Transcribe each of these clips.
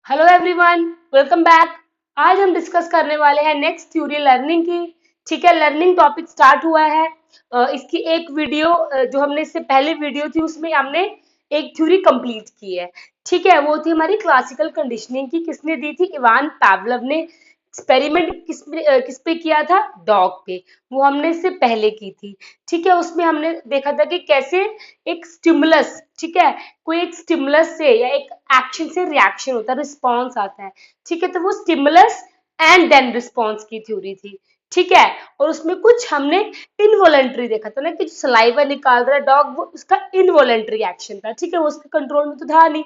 Hello everyone, welcome back. आज हम discuss करने वाले हैं नेक्स्ट थ्योरी लर्निंग की। ठीक है, लर्निंग टॉपिक स्टार्ट हुआ है। इसकी एक वीडियो जो हमने इससे पहले वीडियो थी उसमें हमने एक थ्योरी कंप्लीट की है। ठीक है, वो थी हमारी क्लासिकल कंडीशनिंग की। किसने दी थी? इवान पावलोव ने। एक्सपेरिमेंट किस पे किया था? डॉग पे। वो हमने इससे पहले की थी। ठीक है, उसमें हमने देखा था कि कैसे एक स्टिमुलस, ठीक है, कोई एक स्टिमुलस से या एक एक्शन से रिएक्शन होता है, रिस्पॉन्स आता है। ठीक है, तो वो स्टिमुलस एंड देन रिस्पॉन्स की थ्योरी थी। ठीक है, और उसमें कुछ हमने इनवॉलेंट्री देखा था ना, कि जो सलाइवा निकाल रहा है डॉग, वो उसका इनवॉलेंट्री एक्शन था। ठीक है, वो उसके कंट्रोल में तो था नहीं।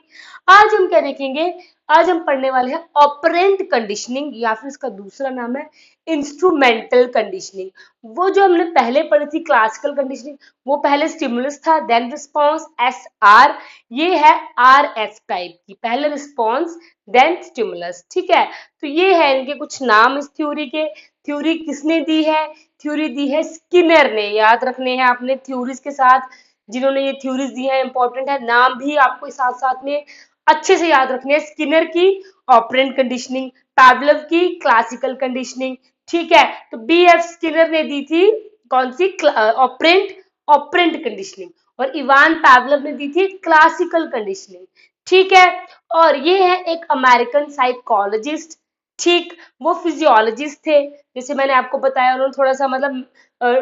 आज हम क्या देखेंगे? आज हम पढ़ने वाले हैं ऑपरेंट कंडीशनिंग, या फिर इसका दूसरा नाम है इंस्ट्रूमेंटल कंडीशनिंग। वो जो हमने पहले पढ़ी थी क्लासिकल कंडीशनिंग, वो पहले स्टिमुलस था, देन रिस्पॉन्स, एस आर। ये है आर एस टाइप की, पहले रिस्पॉन्स देन स्टिमुलस। ठीक है, तो ये है इनके कुछ नाम इस थ्योरी के। थ्योरी किसने दी है? थ्योरी दी है स्किनर ने। याद रखने हैं आपने थ्योरीज के साथ। जिन्होंने ये थ्योरीज दी है इंपॉर्टेंट है, नाम भी आपको साथ साथ में अच्छे से याद रखने हैं। स्किनर की ऑपरेंट कंडीशनिंग, पावलोव की क्लासिकल कंडीशनिंग। ठीक है, तो बी एफ स्किनर ने दी थी कौन सी? Operant operant conditioning. और इवान पावलोव ने दी थी क्लासिकल कंडीशनिंग। ठीक है, और ये है एक अमेरिकन साइकोलॉजिस्ट। ठीक, वो फिजियोलॉजिस्ट थे। जैसे मैंने आपको बताया, उन्होंने थोड़ा सा मतलब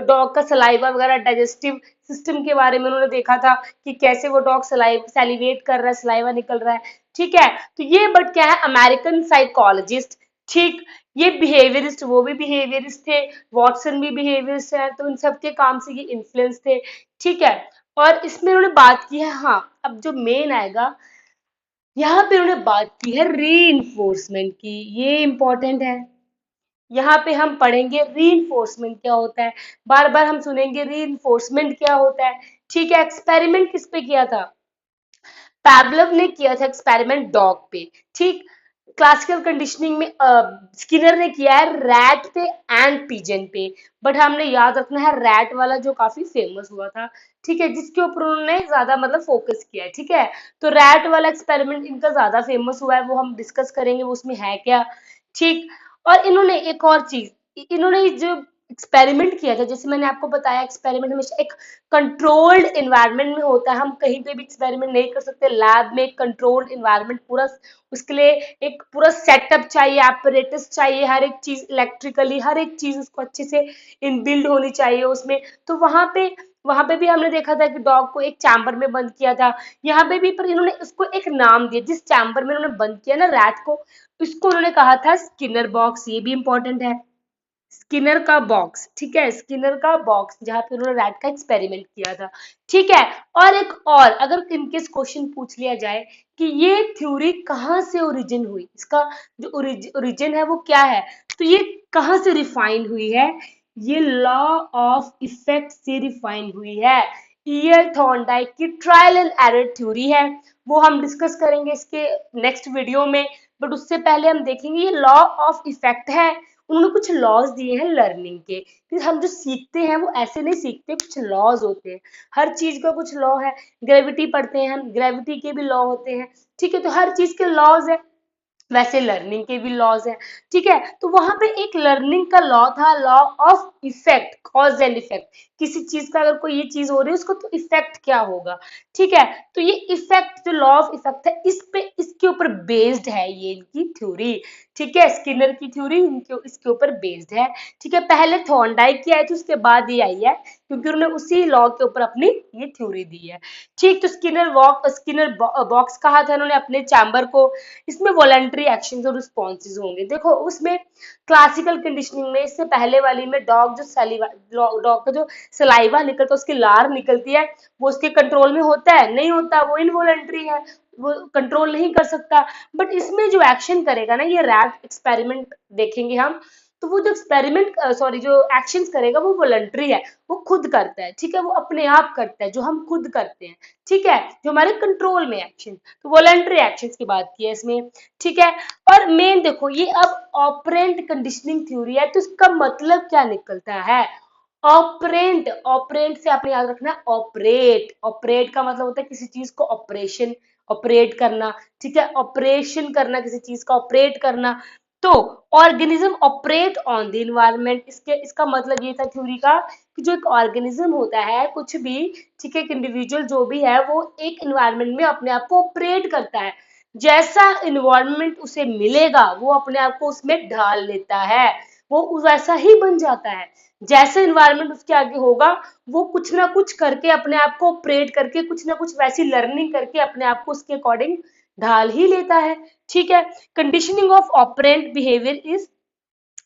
डॉग का सलाइवा वगैरह, डाइजेस्टिव सिस्टम के बारे में उन्होंने देखा था कि कैसे वो डॉग सैलिवेट कर रहा है, सलाइवा निकल रहा है। ठीक है, तो ये बट क्या है? American psychologist. ठीक, ये बिहेवियरिस्ट, वो भी बिहेवियरिस्ट थे। वॉटसन भी बिहेवियरिस्ट है, तो इन सब के काम से ये इन्फ्लुएंस थे। ठीक है, और इसमें उन्होंने बात की है, हाँ, अब जो मेन आएगा, यहाँ पे उन्होंने बात की है री की। ये इंपॉर्टेंट है। यहाँ पे हम पढ़ेंगे रीइंफोर्समेंट क्या होता है। बार बार हम सुनेंगे रीइंफोर्समेंट क्या होता है। ठीक है, एक्सपेरिमेंट किस पे किया था? पैवलव ने किया था एक्सपेरिमेंट डॉग पे। ठीक, क्लासिकल कंडीशनिंग में स्किनर ने किया है रैट पे एंड पिजन पे। बट हमने याद रखना है रैट वाला जो काफी फेमस हुआ था। ठीक है, जिसके ऊपर उन्होंने ज्यादा मतलब फोकस किया है। ठीक है, तो रैट वाला एक्सपेरिमेंट इनका ज्यादा फेमस हुआ है, वो हम डिस्कस करेंगे वो उसमें है क्या। ठीक, और इन्होंने एक और चीज, इन्होंने जो एक्सपेरिमेंट किया था, जैसे मैंने आपको बताया, एक्सपेरिमेंट हमेशा एक कंट्रोल्ड एनवायरनमेंट में होता है। हम कहीं पे भी एक्सपेरिमेंट नहीं कर सकते। लैब में एक कंट्रोल्ड एनवायरनमेंट पूरा, उसके लिए एक पूरा सेटअप चाहिए, एपरेटस चाहिए, हर एक चीज इलेक्ट्रिकली, हर एक चीज उसको अच्छे से इनबिल्ड होनी चाहिए उसमें। तो वहां पे भी हमने देखा था कि डॉग को एक चैम्बर में बंद किया था। यहाँ पे भी पर इन्होंने उसको एक नाम दिया, जिस चैम्बर में उन्होंने बंद किया ना रैट को, इसको उन्होंने कहा था स्किनर बॉक्स। ये भी इंपॉर्टेंट है, स्किनर का बॉक्स। ठीक है, स्किनर का बॉक्स, जहां पे उन्होंने रैट का एक्सपेरिमेंट किया था। ठीक है, और एक और अगर इनकेस क्वेश्चन पूछ लिया जाए कि ये थ्योरी कहाँ से ओरिजिन हुई, इसका जो ओरिजिन है वो क्या है, तो ये कहाँ से रिफाइन हुई है? ये लॉ ऑफ इफेक्ट से रिफाइन हुई है। ईयर थॉर्नडाइक की ट्रायल एंड एरर थ्योरी है, वो हम डिस्कस करेंगे इसके नेक्स्ट वीडियो में। बट उससे पहले हम देखेंगे ये लॉ ऑफ इफेक्ट है। उन्होंने कुछ लॉज दिए हैं लर्निंग के, कि हम जो सीखते हैं वो ऐसे नहीं सीखते, कुछ लॉज होते हैं। हर चीज का कुछ लॉ है। ग्रेविटी पढ़ते हैं हम, ग्रेविटी के भी लॉ होते हैं। ठीक है, तो हर चीज के लॉज है, वैसे लर्निंग के भी लॉज हैं। ठीक है, तो वहां पे एक लर्निंग का लॉ था, law of effect, cause and effect. किसी चीज का अगर कोई ये चीज हो रही है उसको, तो इफेक्ट क्या होगा। ठीक है, तो ये इफेक्ट, जो लॉ ऑफ इफेक्ट है, इस पे इसके ऊपर बेस्ड है ये इनकी थ्योरी। ठीक है, स्किनर की थ्योरी इनके इसके ऊपर बेस्ड है। ठीक है, पहले थॉर्नडाइक की आई थी, उसके बाद ये आई है, क्योंकि उन्होंने उसी लॉ के ऊपर अपनी ये थ्योरी दी है। ठीक, तो स्किनर बॉक्स कहा था इन्होंने अपने चैम्बर को। इसमें वॉलंटरी एक्शन और रिस्पॉन्सेज होंगे। देखो उसमें क्लासिकल कंडीशनिंग में, इससे पहले वाली में, डॉग का जो सलाइवा निकलता है, उसकी लार निकलती है, वो उसके कंट्रोल में होता है? नहीं होता, वो इनवॉलंटरी है, वो कंट्रोल नहीं कर सकता। बट इसमें जो एक्शन करेगा ना, ये रैट एक्सपेरिमेंट देखेंगे हम, तो वो जो एक्सपेरिमेंट सॉरी जो एक्शंस करेगा वो वॉलंटरी है, वो खुद करता है। ठीक है, वो अपने आप करता है, जो हम खुद करते हैं। ठीक है, जो हमारे कंट्रोल में एक्शन, तो वॉलंटरी एक्शंस की बात की है इसमें। ठीक है, और मेन देखो, ये अब ऑपरेंट कंडीशनिंग थ्योरी है, तो इसका मतलब क्या निकलता है? ऑपरेंट, ऑपरेंट से आपने याद रखना है ऑपरेट, ऑपरेट का मतलब होता है किसी चीज को ऑपरेशन, ऑपरेट करना, ठीक है, ऑपरेशन करना किसी चीज का ऑपरेट करना। तो organism operate on the environment, इसके इसका मतलब ये था थ्योरी का कि जो एक ऑर्गेनिज्म होता है कुछ भी, ठीक है, एक इंडिविजुअल जो भी है वो एक इन्वायरमेंट में अपने आप को ऑपरेट करता है, जैसा इन्वायरमेंट उसे मिलेगा वो अपने आप को उसमें ढाल लेता है, वो वैसा ही बन जाता है, जैसे इन्वायरमेंट उसके आगे होगा वो कुछ ना कुछ करके अपने आप को ऑपरेट करके कुछ ना कुछ वैसी लर्निंग करके अपने आप को उसके अकॉर्डिंग ढाल ही लेता है, ठीक है। Conditioning of operant behaviour is,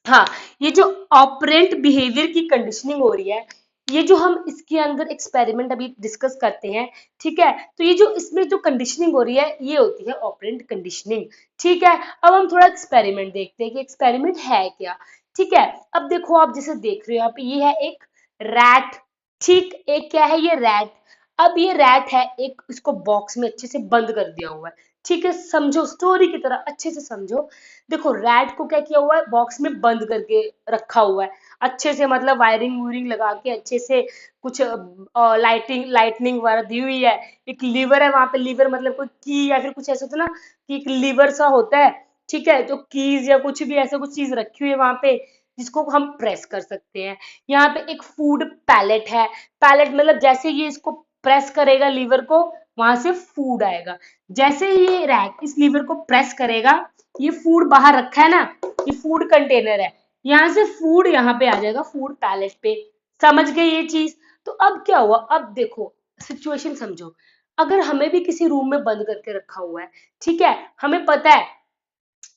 हाँ, ये जो ऑपरेंट बिहेवियर की कंडीशनिंग हो रही है, ये जो हम इसके अंदर एक्सपेरिमेंट अभी डिस्कस करते हैं, ठीक है, तो ये जो इसमें जो कंडीशनिंग हो रही है ये होती है ऑपरेंट कंडीशनिंग, ठीक है। अब हम थोड़ा एक्सपेरिमेंट देखते हैं कि एक्सपेरिमेंट है क्या, ठीक है। अब देखो आप जैसे देख रहे हो आप, ये है एक रैट, ठीक, एक क्या है ये रैट। अब ये रैट है एक, इसको बॉक्स में अच्छे से बंद कर दिया हुआ है, ठीक है, समझो स्टोरी की तरह अच्छे से समझो। देखो रैट को क्या किया हुआ है, बॉक्स में बंद करके रखा हुआ है अच्छे से, मतलब वायरिंग वूरिंग लगा के अच्छे से, कुछ लाइटनिंग वगैरह दी हुई है, एक लीवर है वहां पे, लीवर मतलब कोई की या फिर कुछ ऐसा होता है ना कि एक लीवर सा होता है, ठीक है, तो कीज या कुछ भी ऐसा कुछ चीज रखी हुई है वहां पे जिसको हम प्रेस कर सकते हैं। यहाँ पे एक फूड पैलेट है, पैलेट मतलब जैसे ये इसको प्रेस करेगा लीवर को, वहां से फूड आएगा, जैसे ही ये रैट इस लीवर को प्रेस करेगा, ये फूड बाहर रखा है ना, ये फूड कंटेनर है, यहाँ से फूड यहाँ पे आ जाएगा फूड पैलेट पे, समझ गए ये चीज। तो अब क्या हुआ, अब देखो सिचुएशन समझो, अगर हमें भी किसी रूम में बंद करके रखा हुआ है, ठीक है, हमें पता है,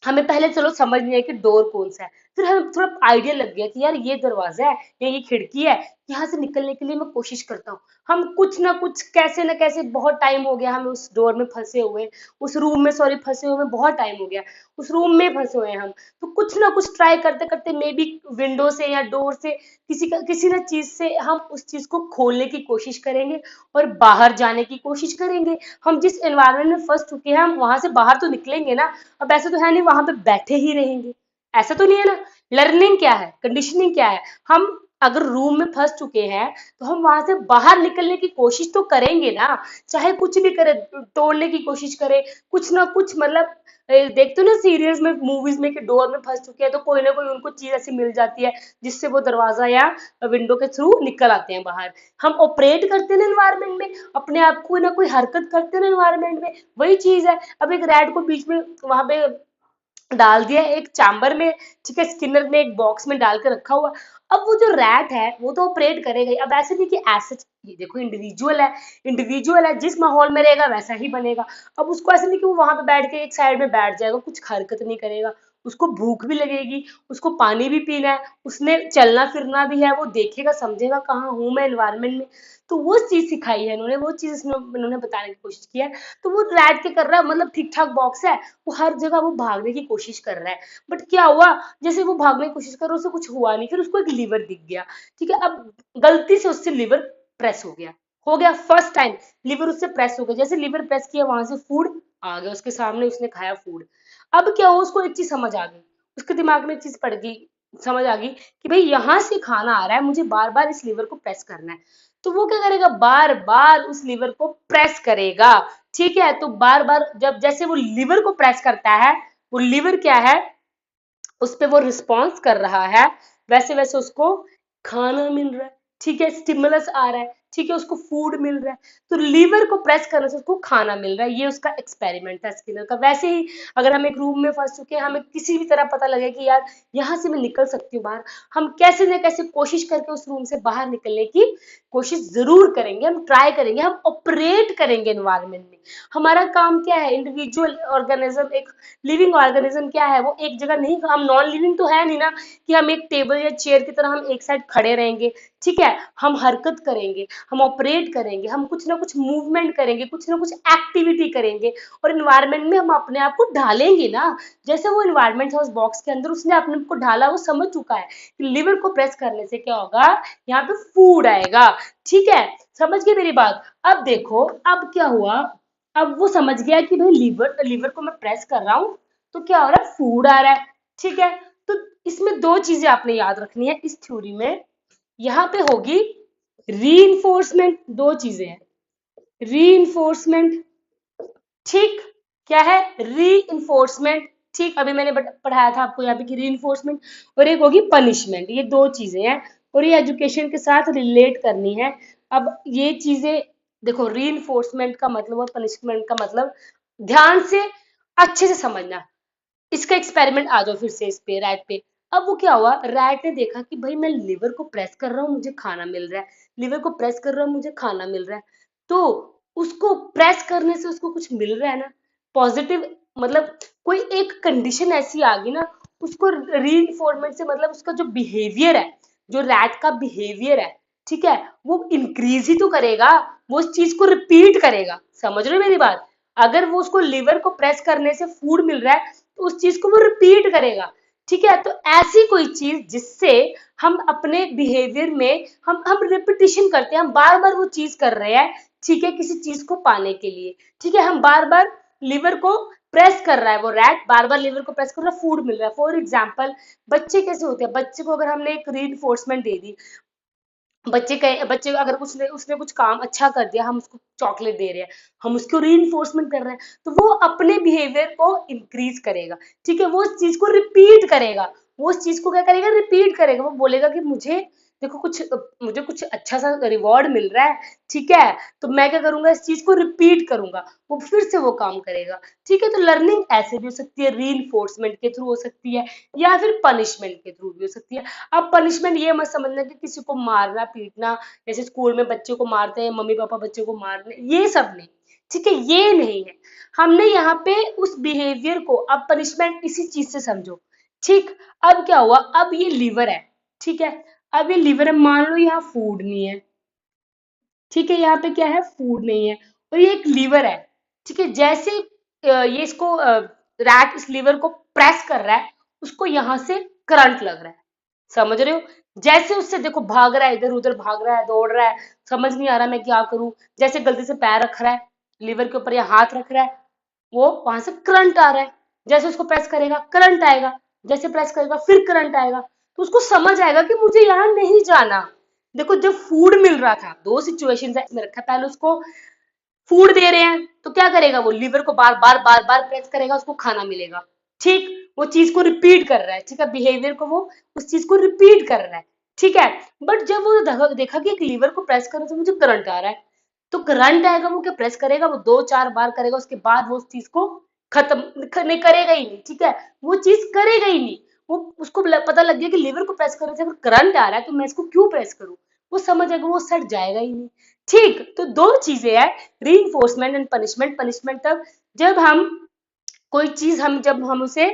हमें पहले चलो समझ नहीं आया कि डोर कौन सा है, फिर हमें थोड़ा आइडिया लग गया कि यार ये दरवाजा है या ये खिड़की है, यहाँ से निकलने के लिए मैं कोशिश करता हूँ। हम कुछ ना कुछ कैसे ना कैसे, बहुत टाइम हो गया हमें उस डोर में फंसे हुए, उस रूम में सॉरी फंसे हुए बहुत टाइम हो गया, उस रूम में फंसे हुए हैं हम, तो कुछ ना कुछ ट्राई करते करते मे बी विंडो से या डोर से किसी ना चीज से हम उस चीज को खोलने की कोशिश करेंगे और बाहर जाने की कोशिश करेंगे। हम जिस एनवायरनमेंट में फंस चुके हैं हम वहां से बाहर तो निकलेंगे ना, अब ऐसा तो है नहीं वहां पे बैठे ही रहेंगे, ऐसा तो नहीं है ना। लर्निंग क्या है, कंडीशनिंग क्या है, हम अगर रूम में फंस चुके हैं तो हम वहां से बाहर निकलने की कोशिश तो करेंगे ना, चाहे कुछ भी करे, तोड़ने की कोशिश करे, कुछ ना कुछ मतलब देखते हो ना सीरियल्स में मूवीज में कि डोर में फंस चुके हैं तो कोई ना कोई उनको चीज ऐसी मिल जाती है जिससे वो दरवाजा या विंडो के थ्रू निकल आते हैं बाहर। हम ऑपरेट करते हैं ना एनवायरनमेंट में, अपने आप को ना कोई हरकत करते हैं ना एनवायरनमेंट में, वही चीज है। अब एक रैट को बीच में वहां पे डाल दिया एक चैम्बर में, ठीक है, स्किनर ने एक बॉक्स में डाल के रखा हुआ। अब वो जो रैट है वो तो ऑपरेट करेगा ही, अब ऐसे नहीं कि ऐसे, ये देखो इंडिविजुअल है, इंडिविजुअल है जिस माहौल में रहेगा वैसा ही बनेगा। अब उसको ऐसे नहीं कि वो वहां पे बैठ के एक साइड में बैठ जाएगा कुछ हरकत नहीं करेगा, उसको भूख भी लगेगी, उसको पानी भी पीना है, उसने चलना फिरना भी है, वो देखेगा समझेगा कहाँ हूं मैं एनवायरनमेंट में, तो वो चीज सिखाई है इन्होंने, वो चीज इन्होंने बताने की कोशिश की है। तो वो रैट क्या कर रहा है, मतलब ठीक ठाक बॉक्स है, वो हर जगह वो भागने की कोशिश कर रहा है, बट क्या हुआ, जैसे वो भागने की कोशिश कर रहा है उसे कुछ हुआ नहीं, फिर उसको एक लीवर दिख गया, ठीक है, अब गलती से उससे लीवर प्रेस हो गया फर्स्ट टाइम, लीवर उससे प्रेस हो गया, जैसे लीवर प्रेस किया वहां से फूड आ गया उसके सामने, उसने खाया फूड। अब क्या हुआ, उसको एक चीज समझ आ गई, उसके दिमाग में एक चीज पड़ गई, समझ आ गई कि भाई यहाँ से खाना आ रहा है, मुझे बार बार इस लीवर को प्रेस करना है, तो वो क्या करेगा, बार बार उस लीवर को प्रेस करेगा, ठीक है। तो बार बार जब जैसे वो लीवर को प्रेस करता है, वो लीवर क्या है, उस पे वो रिस्पॉन्स कर रहा है, वैसे वैसे उसको खाना मिल रहा है, ठीक है, स्टिमुलस आ रहा है, ठीक है, उसको फूड मिल रहा है, तो लीवर को प्रेस करने से उसको खाना मिल रहा है, ये उसका एक्सपेरिमेंट था स्किनर का। वैसे ही अगर हम एक रूम में फंस चुके हैं, हमें किसी भी तरह पता लगे कि यार यहाँ से मैं निकल सकती हूँ बाहर, हम कैसे न कैसे कोशिश करके उस रूम से बाहर निकलने की कोशिश जरूर करेंगे, हम ट्राई करेंगे, हम ऑपरेट करेंगे एनवायरनमेंट में। हमारा काम क्या है, इंडिविजुअल ऑर्गेनिज्म, एक लिविंग ऑर्गेनिज्म क्या है, वो एक जगह नहीं, हम नॉन लिविंग तो है नहीं ना कि हम एक टेबल या चेयर की तरह हम एक साइड खड़े रहेंगे, ठीक है, हम हरकत करेंगे, हम ऑपरेट करेंगे, हम कुछ ना कुछ मूवमेंट करेंगे, कुछ ना कुछ एक्टिविटी करेंगे, और इन्वायरमेंट में हम अपने आप को ढालेंगे ना, जैसे वो इन्वायरमेंट था उस बॉक्स के अंदर, उसने अपने आप को ढाला, वो समझ चुका है कि लिवर को प्रेस करने से क्या होगा, यहाँ पे फूड आएगा, ठीक है, समझ गए मेरी बात। अब देखो अब क्या हुआ, अब वो समझ गया कि भाई लीवर लीवर को मैं प्रेस कर रहा हूँ तो क्या हो रहा है, फूड आ रहा है, ठीक है। तो इसमें दो चीजें आपने याद रखनी है इस थ्योरी में, यहाँ पे होगी रीइंफोर्समेंट। दो चीजें हैं, रीइंफोर्समेंट, ठीक, क्या है रीइंफोर्समेंट, ठीक, अभी मैंने पढ़ाया था आपको यहाँ पे कि रीइंफोर्समेंट, और एक होगी पनिशमेंट। ये दो चीजें हैं और ये एजुकेशन के साथ रिलेट करनी है। अब ये चीजें देखो, रीइंफोर्समेंट का मतलब और पनिशमेंट का मतलब ध्यान से अच्छे से समझना। इसका एक्सपेरिमेंट आ जाओ फिर से इस पे, रैट पे। अब वो क्या हुआ, रैट ने देखा कि भाई मैं लिवर को प्रेस कर रहा हूँ मुझे खाना मिल रहा है, लिवर को प्रेस कर रहा हूँ मुझे खाना मिल रहा है, तो उसको प्रेस करने से उसको कुछ मिल रहा है ना, पॉजिटिव, मतलब कोई एक कंडीशन ऐसी आ गई ना, उसको रीइंफोर्समेंट से मतलब उसका जो बिहेवियर है, जो रैट का बिहेवियर है, ठीक है, वो इंक्रीज ही तो करेगा, वो उस चीज को रिपीट करेगा। समझ रहे हो मेरी बात? अगर वो उसको लिवर को प्रेस करने से फूड मिल रहा है तो उस चीज को वो रिपीट करेगा, ठीक है। तो ऐसी कोई चीज जिससे हम अपने बिहेवियर में हम रिपीटिशन करते हैं, हम बार बार वो चीज कर रहे हैं, ठीक है, किसी चीज को पाने के लिए, ठीक है, हम बार बार लिवर को प्रेस कर रहा है, वो रैट बार बार लिवर को प्रेस कर रहा है, फूड मिल रहा है। फॉर एग्जाम्पल, बच्चे कैसे होते हैं, बच्चे को अगर हमने एक रीइंफोर्समेंट दे दी, बच्चे अगर उसने कुछ काम अच्छा कर दिया, हम उसको चॉकलेट दे रहे हैं, हम उसको रीइंफोर्समेंट कर रहे हैं, तो वो अपने बिहेवियर को इंक्रीज करेगा, ठीक है, वो उस चीज को रिपीट करेगा, वो उस चीज को क्या करेगा, रिपीट करेगा, वो बोलेगा कि मुझे देखो मुझे कुछ अच्छा सा रिवॉर्ड मिल रहा है, ठीक है, तो मैं क्या करूंगा, इस चीज को रिपीट करूंगा, वो फिर से वो काम करेगा, ठीक है। तो लर्निंग ऐसे भी हो सकती है, रीइंफोर्समेंट के थ्रू हो सकती है, या फिर पनिशमेंट के थ्रू भी हो सकती है। अब पनिशमेंट ये मत समझना कि किसी को मारना पीटना, जैसे स्कूल में बच्चे को मारते हैं, मम्मी पापा बच्चे को मारने, ये सब नहीं, ठीक है, ये नहीं है। हमने यहाँ पे उस बिहेवियर को, अब पनिशमेंट इसी चीज से समझो, ठीक। अब क्या हुआ, अब ये लीवर है, ठीक है, अब ये लीवर है, मान लो यहाँ फूड नहीं है, ठीक है, यहाँ पे क्या है, फूड नहीं है, और ये एक लीवर है, ठीक है, जैसे ये इसको रैट इस लीवर को प्रेस कर रहा है, उसको यहाँ से करंट लग रहा है, समझ रहे हो? जैसे उससे देखो भाग रहा है, इधर उधर भाग रहा है, दौड़ रहा है, समझ नहीं आ रहा मैं क्या करूं, जैसे गलती से पैर रख रहा है लीवर के ऊपर या हाथ रख रहा है, वो वहां से करंट आ रहा है, जैसे उसको प्रेस करेगा करंट आएगा, जैसे प्रेस करेगा फिर करंट आएगा, तो उसको समझ आएगा कि मुझे यहाँ नहीं जाना। देखो, जब फूड मिल रहा था, दो सिचुएशन में रखा, पहले उसको फूड दे रहे हैं तो क्या करेगा, वो लीवर को बार बार प्रेस करेगा, उसको खाना मिलेगा, ठीक, वो चीज को रिपीट कर रहा है, ठीक है, बिहेवियर को वो उस चीज को रिपीट कर रहा है, ठीक है। बट जब वो देखा कि एक लीवर को प्रेस करने से मुझे करंट आ रहा है, तो करंट आएगा, वो क्या प्रेस करेगा, वो दो चार बार करेगा, उसके बाद वो उस चीज को खत्म नहीं करेगा ही नहीं, ठीक है, वो चीज करेगा ही नहीं। वो उसको पता लग गया कि लीवर को प्रेस करने से अगर करंट आ रहा है तो मैं इसको क्यों प्रेस करूं, वो समझ आएगा, वो सट जाएगा ही नहीं, ठीक। तो दो चीजें हैं, रीइंफोर्समेंट एंड पनिशमेंट। पनिशमेंट तब जब हम कोई चीज, हम जब हम उसे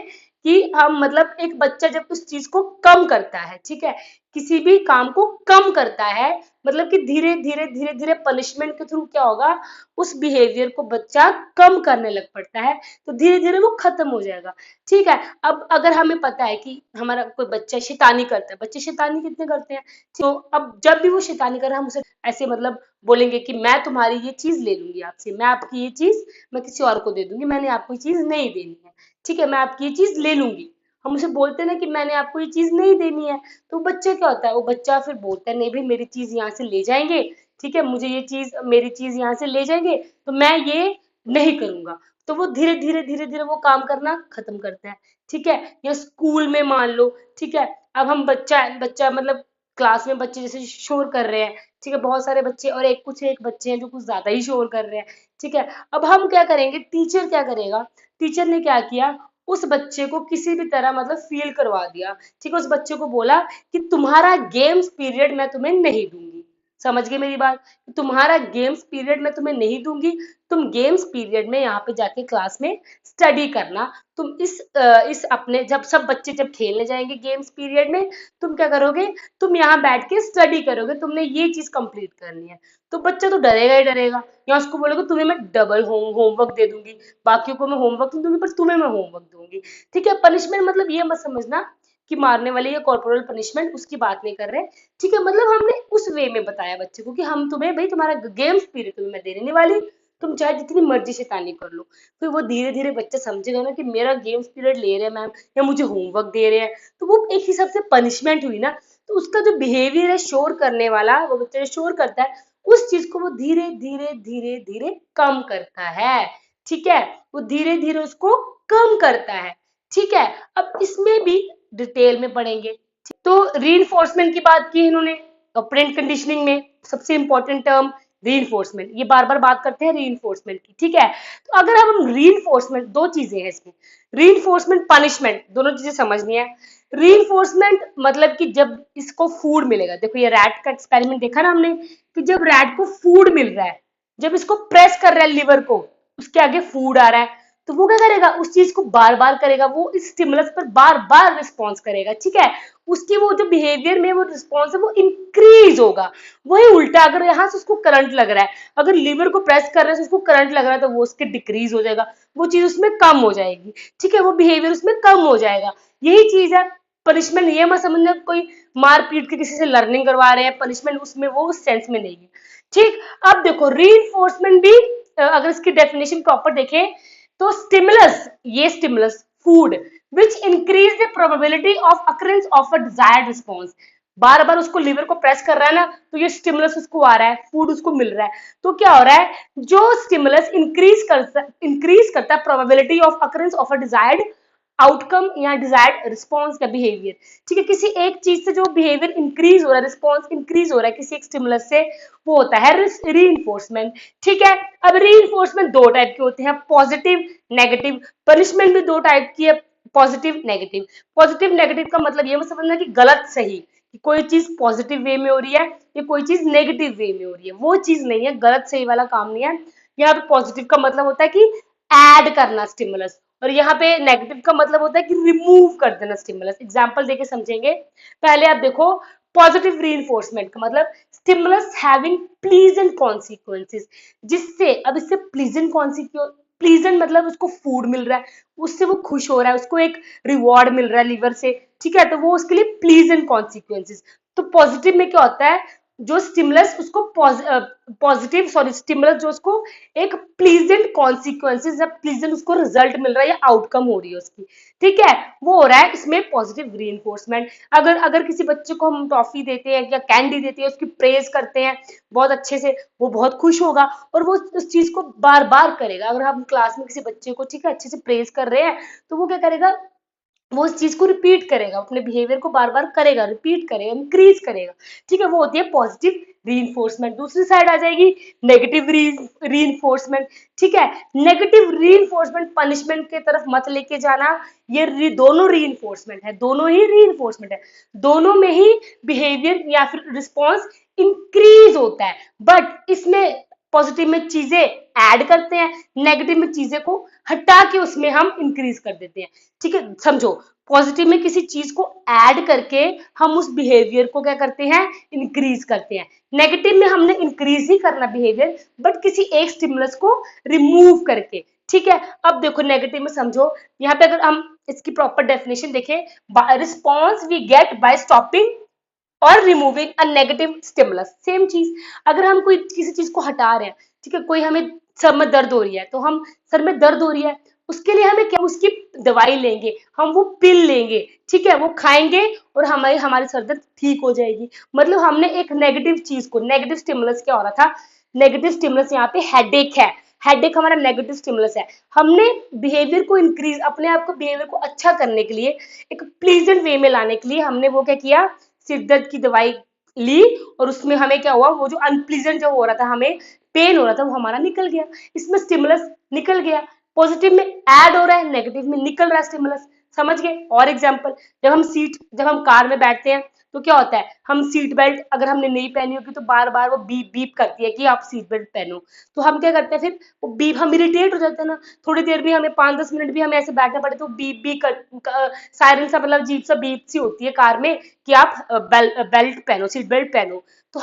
कि हम मतलब एक बच्चा जब उस चीज को कम करता है, ठीक है, किसी भी काम को कम करता है, मतलब कि धीरे धीरे धीरे धीरे पनिशमेंट के थ्रू क्या होगा, उस बिहेवियर को बच्चा कम करने लग पड़ता है, तो धीरे धीरे वो खत्म हो जाएगा, ठीक है। अब अगर हमें पता है कि हमारा कोई बच्चा शैतानी करता है, बच्चे शैतानी कितने करते हैं, तो अब जब भी वो शैतानी कर रहा है, हम उसे ऐसे मतलब बोलेंगे कि मैं तुम्हारी ये चीज ले लूंगी आपसे, मैं आपकी ये चीज मैं किसी और को दे दूंगी, मैंने आपको ये चीज नहीं देनी है, ठीक है, मैं आपकी ये चीज ले लूंगी। हम उसे बोलते हैं ना कि मैंने आपको ये चीज नहीं देनी है, तो बच्चा क्या होता है, वो बच्चा फिर बोलता है नहीं भाई मेरी चीज यहाँ से ले जाएंगे, ठीक है, मुझे ये चीज मेरी चीज यहाँ से ले जाएंगे तो मैं ये नहीं करूंगा, तो वो धीरे धीरे धीरे धीरे वो काम करना खत्म करता है, ठीक है। या स्कूल में मान लो, ठीक है, अब हम बच्चा बच्चा मतलब क्लास में बच्चे जैसे शोर कर रहे हैं, ठीक है, बहुत सारे बच्चे और एक बच्चे हैं जो कुछ ज्यादा ही शोर कर रहे हैं, ठीक है। अब हम क्या करेंगे, टीचर क्या करेगा, टीचर ने क्या किया, उस बच्चे को किसी भी तरह मतलब फील करवा दिया, ठीक है, उस बच्चे को बोला कि तुम्हारा गेम्स पीरियड मैं तुम्हें नहीं दूंगी, समझ गए मेरी बात, तुम्हारा गेम्स पीरियड मैं तुम्हें नहीं दूंगी, तुम गेम्स पीरियड में यहाँ पे जाके क्लास में स्टडी करना, तुम इस अपने जब सब बच्चे जब खेलने जाएंगे गेम्स पीरियड में, तुम क्या करोगे, तुम यहाँ बैठ के स्टडी करोगे, तुमने ये चीज कंप्लीट करनी है। तो बच्चा तो डरेगा ही डरेगा, या उसको बोलोगे तुम्हें मैं डबल होमवर्क दे दूंगी, बाकियों को मैं होमवर्क नहीं दूंगी पर तुम्हें मैं होमवर्क दूंगी, ठीक है। पनिशमेंट मतलब ये मत समझना कि मारने वाली या कॉर्पोरल पनिशमेंट, उसकी बात नहीं कर रहे, ठीक है, मतलब हमने उस वे में बताया बच्चे को कि हम तुम्हें भाई तुम्हारा गेम्स पीरियड तुम्हें मैं देने नहीं वाली, तुम चाहे जितनी मर्जी शैतानी कर लो, फिर वो धीरे धीरे बच्चा समझेगा ना कि मेरा गेम्स पीरियड ले रहे हैं मैम या मुझे होमवर्क दे रहे हैं, तो वो एक हिसाब से पनिशमेंट हुई ना। तो उसका जो बिहेवियर है शोर करने वाला, वो बच्चा जो शोर करता है, उस चीज को वो धीरे धीरे धीरे धीरे कम करता है। ठीक है, वो धीरे धीरे उसको कम करता है। ठीक है, अब इसमें भी डिटेल में पढ़ेंगे। तो रीइंफोर्समेंट की बात की इन्होंने ऑपरेंट कंडीशनिंग में, सबसे इंपॉर्टेंट टर्म रीइंफोर्समेंट, ये बार बार बात करते हैं रीइंफोर्समेंट की। ठीक है, तो अगर हम रीइंफोर्समेंट, दो चीजें हैं इसमें, रीइंफोर्समेंट पनिशमेंट, दोनों चीजें समझनी है। रीइंफोर्समेंट मतलब कि जब इसको फूड मिलेगा, देखो ये रैट का एक्सपेरिमेंट देखा ना हमने, कि जब रैट को फूड मिल रहा है, जब इसको प्रेस कर रहा है लिवर को, उसके आगे फूड आ रहा है, तो वो क्या करेगा, उस चीज को बार बार करेगा, वो इस स्टिमुलस पर बार बार रिस्पॉन्स करेगा। ठीक है, उसकी वो जो बिहेवियर में वो रिस्पॉन्स है वो इंक्रीज होगा। वही उल्टा अगर यहाँ से उसको करंट लग रहा है, अगर लीवर को प्रेस कर रहे हैं तो उसको करंट लग रहा है, तो वो उसके डिक्रीज हो जाएगा, वो चीज उसमें कम हो जाएगी। ठीक है, वो बिहेवियर उसमें कम हो जाएगा। यही चीज है पनिशमेंट। ये मत समझना कोई मार पीट के किसी से लर्निंग करवा रहे हैं, पनिशमेंट उसमें वो उस सेंस में नहीं है। ठीक, अब देखो रीइंफोर्समेंट भी अगर इसकी डेफिनेशन प्रॉपर देखें तो स्टिमुलस, ये stimulus food which increase the probability of occurrence of a desired response। बार बार उसको लीवर को प्रेस कर रहा है ना, तो ये स्टिमुलस उसको आ रहा है, फूड उसको मिल रहा है, तो क्या हो रहा है, जो स्टिमुलस इंक्रीज करता है probability of occurrence of a desired outcome या डिजायर्ड रिस्पॉन्स या बिहेवियर। ठीक है, किसी एक चीज से जो बिहेवियर इंक्रीज हो रहा है, रिस्पॉन्स इंक्रीज हो रहा है किसी एक स्टिमुलस से, वो होता है रीइंफोर्समेंट। ठीक है, अब रीइंफोर्समेंट दो टाइप के होते हैं, पॉजिटिव नेगेटिव। पनिशमेंट भी दो टाइप की है, पॉजिटिव नेगेटिव। पॉजिटिव नेगेटिव का मतलब ये मत समझना कि गलत सही, कि कोई चीज पॉजिटिव वे में हो रही है या कोई चीज नेगेटिव वे में हो रही है, वो चीज नहीं है, गलत सही वाला काम नहीं है। यहाँ पे पॉजिटिव का मतलब होता है कि ऐड करना स्टिमुलस, और यहाँ पे नेगेटिव का मतलब होता है कि रिमूव कर देना स्टिमुलस। एग्जांपल देके समझेंगे। पहले आप देखो, पॉजिटिव रीइंफोर्समेंट का मतलब स्टिमुलस हैविंग प्लीजेंट कॉन्सिक्वेंसेस, जिससे, अब इससे प्लीजेंट कॉन्सिक्वेंस, प्लीजेंट मतलब उसको फूड मिल रहा है, उससे वो खुश हो रहा है, उसको एक रिवॉर्ड मिल रहा है लीवर से। ठीक है, तो वो उसके लिए प्लीजेंट कॉन्सिक्वेंसेस। तो पॉजिटिव में क्या होता है, जो स्टिमुलस उसको पॉजिटिव सॉरी स्टिमुलस जो उसको एक प्लीजेंट कॉन्सिक्वेंसेस या प्लीजेंट उसको रिजल्ट मिल रहा है या आउटकम हो रही है उसकी। ठीक है, वो हो रहा है इसमें पॉजिटिव रीइंफोर्समेंट। अगर अगर किसी बच्चे को हम टॉफी देते हैं या कैंडी देते हैं, उसकी प्रेज करते हैं बहुत अच्छे से, वो बहुत खुश होगा और वो उस चीज को बार बार करेगा। अगर हम क्लास में किसी बच्चे को, ठीक है, अच्छे से प्रेज कर रहे हैं, तो वो क्या करेगा, वो उस चीज को रिपीट करेगा, अपने बिहेवियर को बार बार करेगा, रिपीट करेगा, इंक्रीज करेगा। ठीक है, वो होती है पॉजिटिव रीइंफोर्समेंट। दूसरी साइड आ जाएगी नेगेटिव रीइंफोर्समेंट। ठीक है, नेगेटिव रीइंफोर्समेंट पनिशमेंट की तरफ मत लेके जाना, ये दोनों रीइंफोर्समेंट है, दोनों ही रीइंफोर्समेंट है, दोनों में ही बिहेवियर या फिर रिस्पॉन्स इंक्रीज होता है, बट इसमें पॉजिटिव में चीजें ऐड करते हैं, नेगेटिव में चीजें को हटा के उसमें हम इंक्रीज कर देते हैं। ठीक है, समझो, पॉजिटिव में किसी चीज को ऐड करके हम उस बिहेवियर को क्या करते हैं, इंक्रीज करते हैं। नेगेटिव में हमने इंक्रीज ही करना बिहेवियर, बट किसी एक स्टिमुलस को रिमूव करके। ठीक है, अब देखो नेगेटिव में समझो, यहाँ पे अगर हम इसकी प्रॉपर डेफिनेशन देखें, response we get by stopping और removing a negative stimulus. Same चीज, अगर हम कोई किसी चीज को हटा रहे हैं, ठीक है, कोई हमें सर में दर्द हो रही है, तो हम सर में दर्द हो रही है, उसके लिए हमें क्या, उसकी दवाई लेंगे, हम वो पिल लेंगे, ठीक है, वो खाएंगे और हमारी हमारी सर दर्द ठीक हो जाएगी। मतलब हमने एक नेगेटिव चीज को, नेगेटिव स्टिमुलस क्या हो रहा था, नेगेटिव स्टिमुलस यहाँ पे हेडेक है, हेडेक हमारा नेगेटिव स्टिमुलस है। हमने बिहेवियर को इंक्रीज, अपने आप को बिहेवियर को अच्छा करने के लिए, एक प्लीजेंट वे में लाने के लिए हमने वो क्या किया, सिर दर्द की दवाई ली, और उसमें हमें क्या हुआ, वो जो अनप्लीजेंट जो हो रहा था, हमें पेन हो रहा था, वो हमारा निकल गया, इसमें स्टिमुलस निकल गया। पॉजिटिव में ऐड हो रहा है, नेगेटिव में निकल रहा है स्टिमुलस। समझ गए? और एग्जांपल, जब हम कार में बैठते हैं तो क्या होता है, हम सीट बेल्ट अगर हमने नहीं पहनी होगी तो बार बार वो बीप बीप करती है कि आप सीट बेल्ट पहनो, तो हम क्या करते हैं, फिर वो बीप, हम इरिटेट हो जाते हैं ना, थोड़ी देर भी हमें 5-10 मिनट भी हमें ऐसे बैठना पड़े तो बीप बीप कर, सायरन सा, मतलब अजीब सा बीप सी होती है कार में कि आप बेल्ट पहनो, सीट बेल्ट पहनो। तो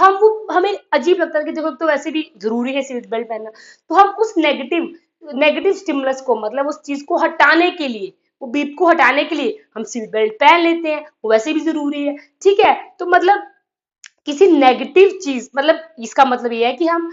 हमें अजीब लगता है कि देखो तो वैसे भी जरूरी है सीट बेल्ट पहनना, तो हम उस नेगेटिव स्टिमुलस को, मतलब उस चीज को हटाने के लिए, वो बीप को हटाने के लिए हम सीट बेल्ट पहन लेते हैं, वो वैसे भी जरूरी है। ठीक है, तो मतलब किसी नेगेटिव चीज, मतलब इसका मतलब ये है कि हम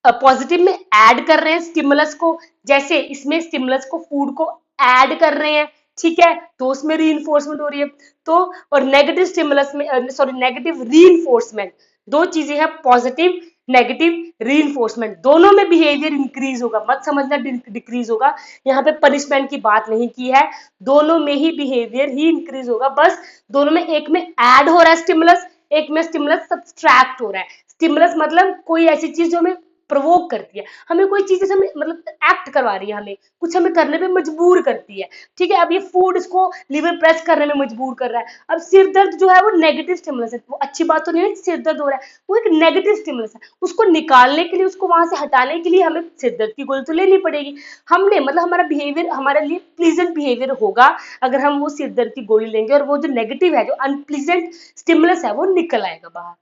पॉजिटिव में ऐड कर रहे हैं स्टिमुलस को, जैसे इसमें स्टिमुलस को, फूड को ऐड कर रहे हैं, ठीक है, तो उसमें रीइंफोर्समेंट हो रही है। तो और नेगेटिव स्टिमुलस में, सॉरी, नेगेटिव रीइंफोर्समेंट, दो चीजें हैं, पॉजिटिव नेगेटिव रीइंफोर्समेंट, दोनों में बिहेवियर इंक्रीज होगा, मत समझना डिक्रीज होगा, यहाँ पे पनिशमेंट की बात नहीं की है, दोनों में ही बिहेवियर ही इंक्रीज होगा, बस दोनों में, एक में ऐड हो रहा है स्टिमुलस, एक में स्टिमुलस सब्सट्रैक्ट हो रहा है। स्टिमुलस मतलब कोई ऐसी चीज जो हमें प्रोवोक करती है, हमें कोई चीज जैसे हमें मतलब एक्ट करवा रही है, हमें कुछ हमें करने पे मजबूर करती है, ठीक है। अब ये फूड इसको लिवर प्रेस करने में मजबूर कर रहा है। अब सिर दर्द जो है वो नेगेटिव स्टिमुलस है, वो अच्छी बात तो नहीं है सिर दर्द हो रहा है, वो एक नेगेटिव स्टिमुलस है, उसको निकालने के लिए, उसको वहां से हटाने के लिए हमें सिर दर्द की गोली तो लेनी पड़ेगी। हमने मतलब हमारा बिहेवियर हमारे लिए प्लीजेंट बिहेवियर होगा अगर हम वो सिर दर्द की गोली लेंगे, और वो जो नेगेटिव है, जो अनप्लीजेंट स्टिमुलस है, वो निकल आएगा बाहर।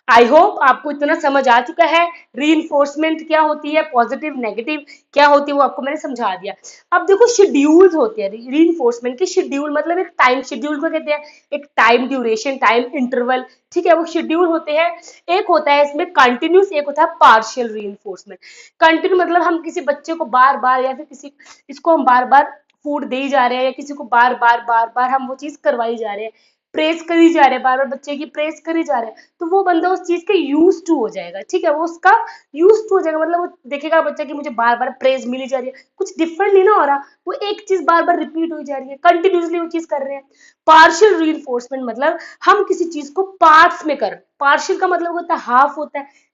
आई होप आपको इतना समझ आ चुका है, रीइंफोर्समेंट क्या होती है, पॉजिटिव नेगेटिव क्या होती है, वो आपको मैंने समझा दिया। अब देखो शेड्यूल्स होते हैं रीइंफोर्समेंट के, शेड्यूल मतलब एक टाइम, शेड्यूल को कहते हैं एक टाइम ड्यूरेशन, टाइम इंटरवल, ठीक है, वो शेड्यूल होते हैं। एक होता है इसमें कंटिन्यूस, एक होता है पार्शियल रीइंफोर्समेंट। कंटिन्यू मतलब हम किसी बच्चे को बार बार, या फिर किसी, इसको हम बार बार फूड दे ही जा रहे हैं, या किसी को बार बार हम वो चीज करवाई जा रहे हैं, प्रेस करी जा रहे हैं, बार बार बच्चे की प्रेस करी जा रहे हैं, तो वो बंदा उस चीज के यूज टू हो जाएगा, ठीक है, वो उसका यूज टू हो जाएगा, मतलब वो देखेगा बच्चा कि मुझे बार बार प्रेस मिली जा रही है, कुछ डिफरेंट नहीं ना हो रहा, वो एक चीज बार बार रिपीट हो जा रही है, कंटिन्यूसली वो चीज कर रहे हैं। पार्शियल रीइंफोर्समेंट मतलब हम किसी चीज को पार्ट्स में कर, पार्शियल का मतलब होता है हाफ होता है,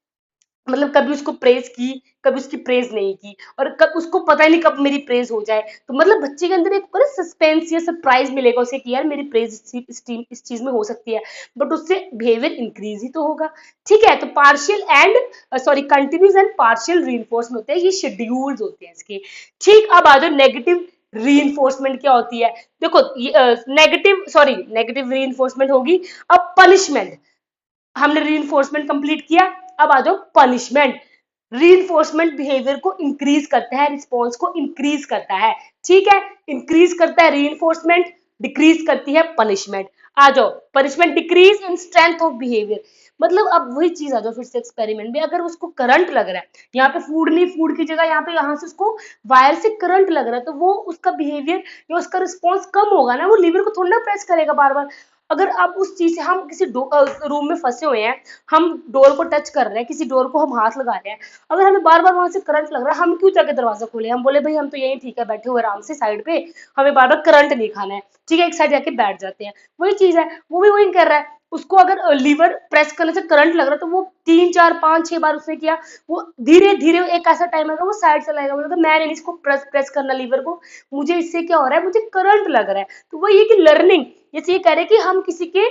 मतलब कभी उसको प्रेज की, कभी उसकी प्रेज नहीं की, और कब उसको पता ही नहीं कब मेरी प्रेज हो जाए, तो मतलब बच्चे के अंदर एक पूरा सस्पेंस या सरप्राइज मिलेगा उसे कि यार मेरी प्रेज इस चीज में हो सकती है, बट उससे बिहेवियर इंक्रीज ही तो होगा, ठीक है। तो partial and, sorry, continuous and partial reinforcement होते हैं, ये शेड्यूल्स होते हैं इसके, ठीक। अब आ जाओ नेगेटिव रीइंफोर्समेंट क्या होती है। देखो नेगेटिव, सॉरी, नेगेटिव रीइंफोर्समेंट होगी। अब पनिशमेंट, हमने रीइंफोर्समेंट कंप्लीट किया, अब आ जाओ पनिशमेंट। रीइंफोर्समेंट बिहेवियर को इंक्रीज करता है, रिस्पॉन्स को इंक्रीज करता है, ठीक है, इंक्रीज करता है रीइंफोर्समेंट, डिक्रीज करती है पनिशमेंट। आ जाओ punishment, decrease in strength of behaviour, मतलब अब वही चीज आ जाओ फिर से एक्सपेरिमेंट में, अगर उसको करंट लग रहा है, यहाँ पे फूड नहीं, फूड की जगह यहाँ पे, यहाँ से उसको वायर से करंट लग रहा है, तो वो उसका बिहेवियर या उसका रिस्पॉन्स कम होगा ना, वो लीवर को थोड़ा ना प्रेस करेगा बार बार। अगर अब उस चीज से, हम किसी रूम में फंसे हुए हैं, हम डोर को टच कर रहे हैं, किसी डोर को हम हाथ लगा रहे हैं, अगर हमें बार बार वहां से करंट लग रहा है, हम क्यों जाके दरवाजा खोले, हम बोले भाई हम तो यही ठीक है, बैठे हुए आराम से साइड पे, हमें बार बार करंट नहीं खाना है, ठीक है, एक साइड जाके बैठ जाते हैं। वही चीज है, वो भी वही कर रहा है, उसको अगर लीवर प्रेस करने से करंट लग रहा है, तो वो 3 4 5 6 बार उसने किया, वो धीरे धीरे एक ऐसा टाइम आएगा वो साइड चला जाएगा, बोलेगा मैं नहीं इसको प्रेस करना लीवर को, मुझे इससे क्या हो रहा है, मुझे करंट लग रहा है। तो वही है कि लर्निंग, जैसे ये कह रहे हैं कि हम किसी के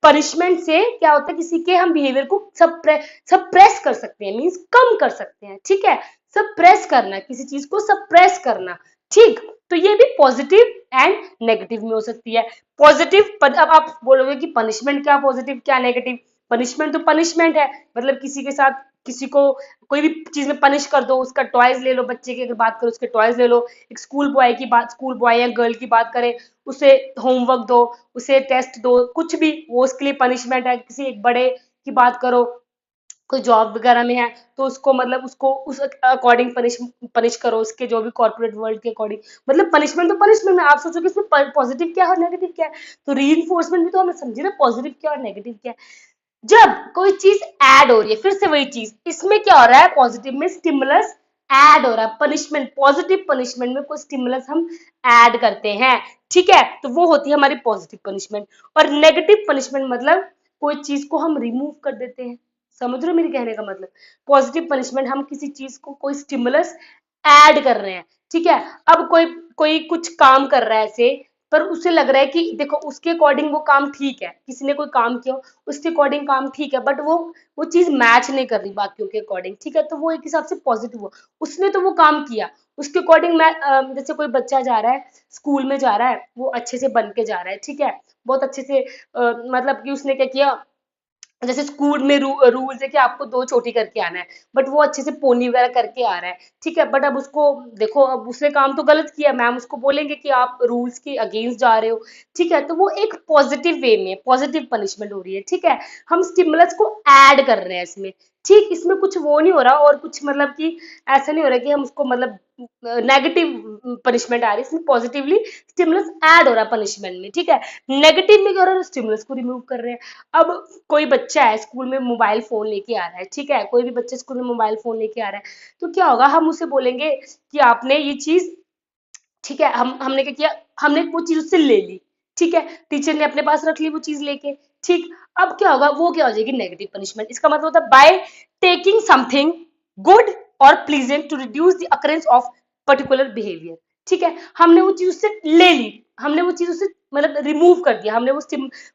पनिशमेंट से क्या होता है, किसी के हम बिहेवियर को सप्रेस कर सकते हैं, मींस कम कर सकते हैं, ठीक है, सप्रेस करना, किसी चीज को सप्रेस करना, ठीक। तो ये भी पॉजिटिव एंड नेगेटिव में हो सकती है। पॉजिटिव, अब आप बोलोगे कि पनिशमेंट क्या पॉजिटिव क्या नेगेटिव, पनिशमेंट तो पनिशमेंट है, मतलब किसी के साथ, किसी को कोई भी चीज में पनिश कर दो, उसका टॉयज ले लो, बच्चे की अगर बात करो उसके टॉयज ले लो, एक स्कूल बॉय की बात, स्कूल बॉय या गर्ल की बात करें, उसे होमवर्क दो, उसे टेस्ट दो, कुछ भी, वो उसके लिए पनिशमेंट है। किसी एक बड़े की बात करो, कोई जॉब वगैरह में है, तो उसको मतलब उसको उस अकॉर्डिंग पनिश करो, उसके जो भी कॉर्पोरेट वर्ल्ड के अकॉर्डिंग, मतलब पनिशमेंट तो पनिशमेंट में, आप सोचो कि इसमें पॉजिटिव क्या है और नेगेटिव क्या है, तो रीइंफोर्समेंट भी तो हमें समझे ना, पॉजिटिव क्या और नेगेटिव क्या है। जब कोई चीज ऐड हो रही है, फिर से वही चीज, इसमें क्या हो रहा है, पॉजिटिव में स्टिमुलस ऐड हो रहा है, पनिशमेंट, पॉजिटिव पनिशमेंट में कोई स्टिमुलस हम ऐड करते हैं, ठीक है, तो वो होती है हमारी पॉजिटिव पनिशमेंट। और नेगेटिव पनिशमेंट मतलब कोई चीज को हम रिमूव कर देते हैं, समझ रहे हो मेरे कहने का मतलब। पॉजिटिव पनिशमेंट, हम किसी चीज को कोई स्टिमुलस ऐड कर रहे हैं, ठीक है। अब कोई कोई कुछ काम कर रहा है ऐसे, पर उसे लग रहा है कि देखो उसके अकॉर्डिंग वो काम ठीक है, किसी ने कोई काम किया, उसके अकॉर्डिंग काम ठीक है, बट वो चीज मैच नहीं कर रही बाकियों के अकॉर्डिंग, ठीक है, तो वो एक हिसाब से पॉजिटिव हुआ, उसने तो वो काम किया, उसके अकॉर्डिंग मैं, जैसे कोई बच्चा जा रहा है, स्कूल में जा रहा है, वो अच्छे से बन के जा रहा है, ठीक है, बहुत अच्छे से, मतलब कि उसने क्या किया, जैसे स्कूल में रूल्स है कि आपको 2 चोटी करके आना है, बट वो अच्छे से पोनी वगैरह करके आ रहा है, ठीक है, बट अब उसको देखो, अब उसने काम तो गलत किया, मैम उसको बोलेंगे कि आप रूल्स के अगेंस्ट जा रहे हो, ठीक है, तो वो एक पॉजिटिव वे में पॉजिटिव पनिशमेंट हो रही है, ठीक है, हम स्टिमुलस को ऐड कर रहे हैं इसमें, ठीक, इसमें कुछ वो नहीं हो रहा, और कुछ मतलब कि ऐसा नहीं हो रहा कि हम उसको मतलब नेगेटिव पनिशमेंट आ रही है, इसमें पॉजिटिवली स्टिमुलस ऐड हो रहा है पनिशमेंट में, ठीक है, नेगेटिव में क्या हो रहा है, स्टिमुलस को रिमूव कर रहे हैं। अब कोई बच्चा है स्कूल में मोबाइल फोन लेके आ रहा है, ठीक है, कोई भी बच्चा स्कूल में मोबाइल फोन लेके आ रहा है, तो क्या होगा, हम उसे बोलेंगे कि आपने ये चीज, ठीक है, हमने क्या किया, हमने वो चीज उससे ले ली, ठीक है, टीचर ने अपने पास रख ली वो चीज लेके, ठीक, अब क्या होगा, वो क्या हो जाएगी, नेगेटिव पनिशमेंट, इसका मतलब होता है बाय टेकिंग समथिंग गुड और pleasant to reduce the occurrence of particular behaviour, ठीक है, हमने वो चीज उससे ले ली, हमने वो चीज उससे मतलब रिमूव कर दिया, हमने वो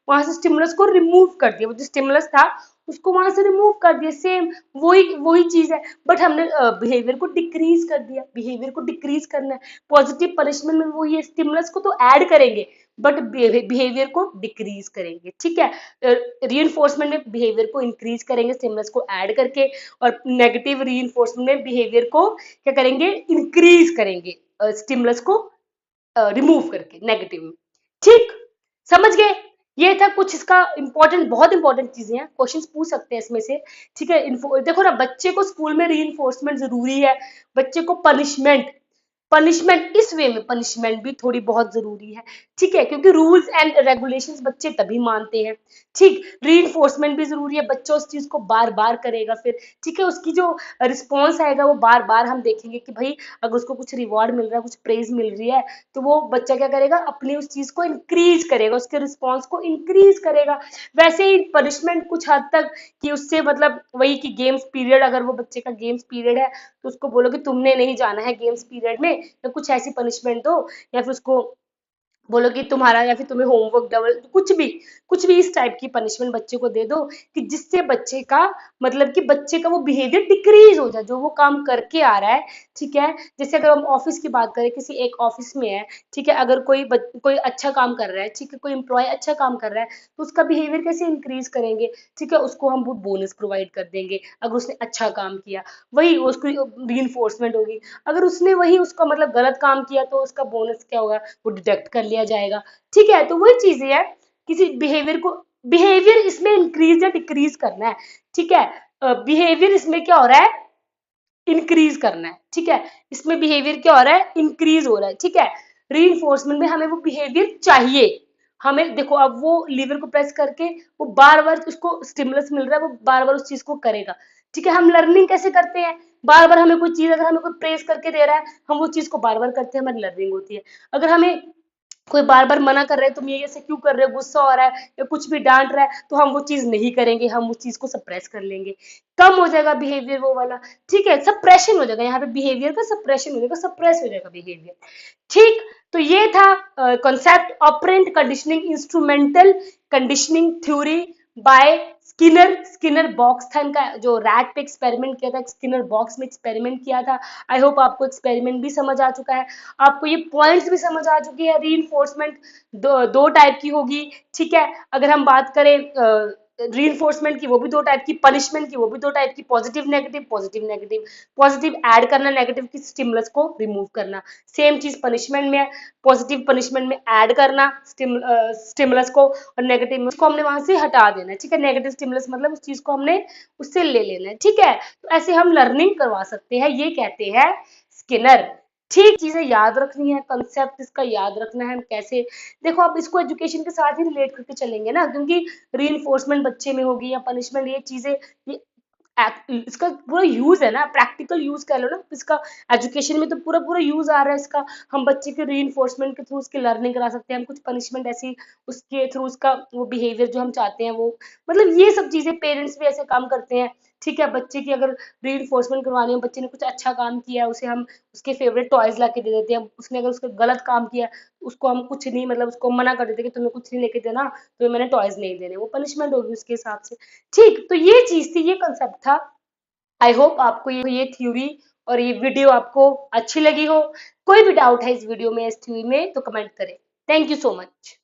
वहां से स्टिमुलस को रिमूव कर दिया, वो जो स्टिमुलस था उसको वहां से रिमूव कर दिया, सेम वही वही चीज है, बट हमने बिहेवियर को डिक्रीज कर दिया, बिहेवियर को डिक्रीज करना है, पॉजिटिव पनिशमेंट में वो ये स्टिमुलस को तो ऐड करेंगे, बट बिहेवियर को डिक्रीज करेंगे, ठीक है, रीइंफोर्समेंट में बिहेवियर को इंक्रीज करेंगे स्टिमुलस को ऐड करके, और नेगेटिव रीइंफोर्समेंट में बिहेवियर को क्या करेंगे, इंक्रीज करेंगे स्टिमुलस को रिमूव करके नेगेटिव में, ठीक, समझ गए, ये था कुछ इसका इंपॉर्टेंट, बहुत इंपॉर्टेंट चीजें हैं, क्वेश्चंस पूछ सकते हैं इसमें से, ठीक है, देखो ना, बच्चे को स्कूल में रीइंफोर्समेंट जरूरी है, बच्चे को पनिशमेंट, पनिशमेंट इस वे में पनिशमेंट भी थोड़ी बहुत जरूरी है, ठीक है, क्योंकि रूल्स एंड रेगुलेशंस बच्चे तभी मानते हैं, ठीक, रीइंफोर्समेंट भी जरूरी है, बच्चा उस चीज को बार बार करेगा फिर, ठीक है, उसकी जो रिस्पॉन्स आएगा वो बार बार हम देखेंगे कि भाई अगर उसको कुछ रिवॉर्ड मिल रहा है, कुछ प्रेज मिल रही है, तो वो बच्चा क्या करेगा, अपनी उस चीज को इंक्रीज करेगा, उसके रिस्पॉन्स को इंक्रीज करेगा, वैसे ही पनिशमेंट कुछ हद तक कि उससे मतलब वही कि गेम्स पीरियड, अगर वो बच्चे का गेम्स पीरियड है तो उसको बोलो कि तुमने नहीं जाना है गेम्स पीरियड में, या कुछ ऐसी पनिशमेंट दो, या फिर उसको बोलो कि तुम्हारा, या फिर तुम्हें होमवर्क डबल, कुछ भी इस टाइप की पनिशमेंट बच्चे को दे दो कि जिससे बच्चे का मतलब कि बच्चे का वो बिहेवियर डिक्रीज हो जाए, जो वो काम करके आ रहा है, ठीक है, जैसे अगर हम ऑफिस की बात करें, किसी एक ऑफिस में है, ठीक है, अगर कोई अच्छा काम कर रहा है, ठीक है, कोई एम्प्लॉय अच्छा काम कर रहा है, तो उसका बिहेवियर कैसे इंक्रीज करेंगे, ठीक है, उसको हम वो बोनस प्रोवाइड कर देंगे अगर उसने अच्छा काम किया, वही उसको री होगी, अगर उसने वही उसका मतलब गलत काम किया तो उसका बोनस क्या होगा, वो डिडक्ट कर लिया जाएगा, ठीक है, तो वही चीजें है, किसी बिहेवियर इसमें इंक्रीज या डिक्रीज करना है, ठीक है, बिहेवियर इसमें क्या हो रहा है, इंक्रीज करना है, ठीक है, इसमें बिहेवियर क्या हो रहा है, इंक्रीज हो रहा है, ठीक है, रीइंफोर्समेंट में हमें वो बिहेवियर चाहिए, हमें देखो अब वो लीवर को प्रेस करके वो बार बार उसको स्टिमुलस मिल रहा है, वो बार बार उस चीज को करेगा, ठीक है, हम लर्निंग कैसे करते हैं, बार बार हमें कोई चीज, अगर हमें कोई प्रेस करके दे रहा है, हम वो चीज को बार बार करते हैं, हमारी लर्निंग होती है, अगर हमें कोई बार बार मना कर रहा है, तुम ये ऐसे क्यों कर रहे हो, गुस्सा हो रहा है या कुछ भी डांट रहा है, तो हम वो चीज नहीं करेंगे, हम उस चीज को सप्रेस कर लेंगे, कम हो जाएगा बिहेवियर वो वाला, ठीक है, सप्रेशन हो जाएगा, यहाँ पे बिहेवियर का सप्रेशन हो जाएगा, सप्रेस हो जाएगा बिहेवियर, ठीक, तो ये था concept operant conditioning, instrumental conditioning theory by Skinner box था इनका, जो रैट पे एक्सपेरिमेंट किया था, स्किनर बॉक्स में एक्सपेरिमेंट किया था, आई होप आपको एक्सपेरिमेंट भी समझ आ चुका है, आपको ये पॉइंट्स भी समझ आ चुकी है, रीइंफोर्समेंट दो टाइप की होगी, ठीक है, अगर हम बात करें रीइंफोर्समेंट की वो भी दो टाइप की, पनिशमेंट की वो भी दो टाइप की, positive negative, positive negative, positive add करना, नेगेटिव की स्टिमुलस को रिमूव करना, सेम चीज पनिशमेंट में है, पॉजिटिव पनिशमेंट में ऐड करना स्टिमुलस को, और नेगेटिव में उसको हमने वहां से हटा देना है, ठीक है, नेगेटिव स्टिमुलस मतलब उस चीज को हमने उससे ले लेना है, ठीक है, तो ऐसे हम लर्निंग करवा सकते हैं, ये कहते हैं स्किनर, ठीक, चीजें याद रखनी है, कंसेप्ट इसका याद रखना है, हम कैसे, देखो आप इसको एजुकेशन के साथ ही रिलेट करके चलेंगे ना, क्योंकि रीइंफोर्समेंट बच्चे में होगी या पनिशमेंट, ये चीजें ये इसका पूरा यूज है ना, प्रैक्टिकल यूज कह लो ना इसका, एजुकेशन में तो पूरा पूरा यूज आ रहा है इसका, हम बच्चे के रीइंफोर्समेंट के थ्रू उसकी लर्निंग करा सकते हैं, हम कुछ पनिशमेंट ऐसी उसके थ्रू उसका वो बिहेवियर जो हम चाहते हैं वो, मतलब ये सब चीजें पेरेंट्स भी ऐसे काम करते हैं, ठीक है, बच्चे की अगर रीइंफोर्समेंट करवानी हो, बच्चे ने कुछ अच्छा काम किया है, उसे हम उसके फेवरेट टॉयज ला के दे देते हैं, उसने अगर उसका गलत काम किया उसको हम कुछ नहीं, मतलब उसको मना कर देते कि तुम्हें कुछ नहीं लेके देना, तुम्हें मैंने टॉयज नहीं देने, वो पनिशमेंट होगी उसके हिसाब से, ठीक, तो ये चीज थी, ये कंसेप्ट था, आई होप आपको ये थ्योरी और ये वीडियो आपको अच्छी लगी हो, कोई भी डाउट है इस वीडियो में, इस थ्योरी में, तो कमेंट करें, थैंक यू सो मच।